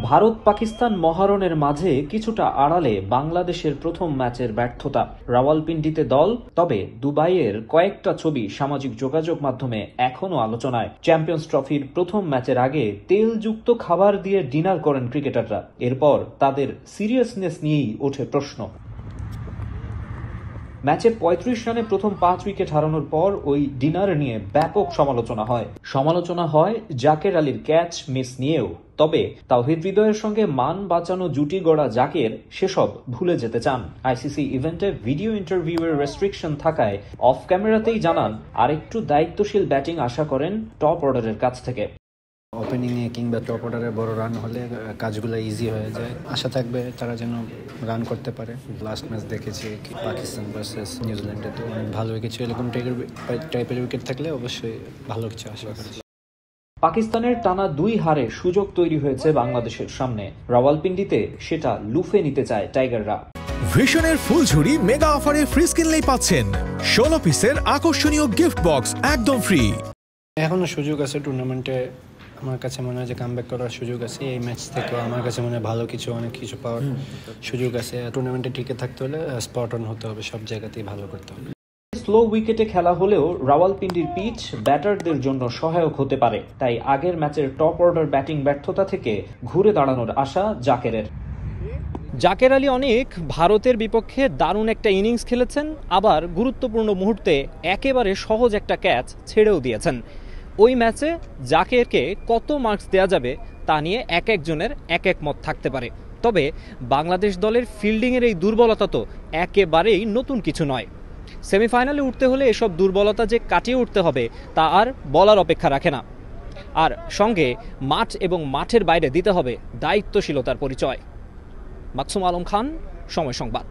ভারত পাকিস্তান মহারণের মাঝে কিছুটা আড়ালে বাংলাদেশের প্রথম ম্যাচের ব্যর্থতা। রাওয়ালপিন্ডিতে দল, তবে দুবাইয়ের কয়েকটা ছবি সামাজিক যোগাযোগ মাধ্যমে এখনও আলোচনায়। চ্যাম্পিয়ন্স ট্রফির প্রথম ম্যাচের আগে তেলযুক্ত খাবার দিয়ে ডিনার করেন ক্রিকেটাররা। এরপর তাদের সিরিয়াসনেস নিয়েই ওঠে প্রশ্ন। ম্যাচে ৩৫ রানে প্রথম ৫ উইকেট হারানোর পর ওই ডিনার নিয়ে ব্যাপক সমালোচনা হয় জাকের আলীর ক্যাচ মিস নিয়েও। তবে তাওহিদ হৃদয়ের সঙ্গে মান বাঁচানো জুটি গড়া জাকের সেসব ভুলে যেতে চান। আইসিসি ইভেন্টে ভিডিও ইন্টারভিউয়ের রেস্ট্রিকশন থাকায় অফ ক্যামেরাতেই জানান আরেকটু দায়িত্বশীল ব্যাটিং আশা করেন টপ অর্ডারের কাছ থেকে। ওপেনিংয়ে কিংবা টপ অর্ডারে বড় রান হলে কাজগুলো ইজি হয়ে যায়। আশা থাকবে তারা যেন রান করতে পারে। লাস্ট ম্যাচ দেখেছি পাকিস্তান ভার্সেস নিউজিল্যান্ডে, তো অনেক ভালো কিছু এরকম টাইপের উইকেট থাকলে অবশ্যই ভালো কিছু আশা করি। পাকিস্তানের টানা ২ হারে সুযোগ তৈরি হয়েছে বাংলাদেশের সামনে। রাওয়ালপিন্ডিতে সেটা লুফে নিতে চায় টাইগাররা। ভিশনের ফুলঝুরি মেগা অফারে ফ্রিজ কিনলেই পাচ্ছেন ১৬ পিসের আকর্ষণীয় গিফট বক্স একদম ফ্রি। এখনো সুযোগ আছে টুর্নামেন্টে, আমার কাছে মনে হয় যে কামব্যাক করার সুযোগ আছে। এই ম্যাচ থেকেও আমার কাছে মনে হয় অনেক কিছু পাওয়ার সুযোগ আছে। টুর্নামেন্টে টিকে থাকতে হলে স্পট অন হতে হবে, সব জায়গাতেই ভালো করতে হবে। স্লো উইকেটে খেলা হলেও রাওয়ালপিন্ডির পিচ ব্যাটারদের জন্য সহায়ক হতে পারে। তাই আগের ম্যাচের টপ অর্ডার ব্যাটিং ব্যর্থতা থেকে ঘুরে দাঁড়ানোর আশা জাকেরের। জাকের আলী অনেক ভারতের বিপক্ষে দারুণ একটা ইনিংস খেলেছেন, আবার গুরুত্বপূর্ণ মুহূর্তে একেবারে সহজ একটা ক্যাচ ছেড়েও দিয়েছেন। ওই ম্যাচে জাকেরকে কত মার্কস দেয়া যাবে তা নিয়ে এক একজনের এক এক মত থাকতে পারে। তবে বাংলাদেশ দলের ফিল্ডিংয়ের এই দুর্বলতা তো একেবারেই নতুন কিছু নয়। সেমিফাইনালে উঠতে হলে এসব দুর্বলতা যে কাটিয়ে উঠতে হবে তা আর বলার অপেক্ষা রাখে না। আর সঙ্গে মাঠ এবং মাঠের বাইরে দিতে হবে দায়িত্বশীলতার পরিচয়। মাকসুম আলম খান, সময় সংবাদ।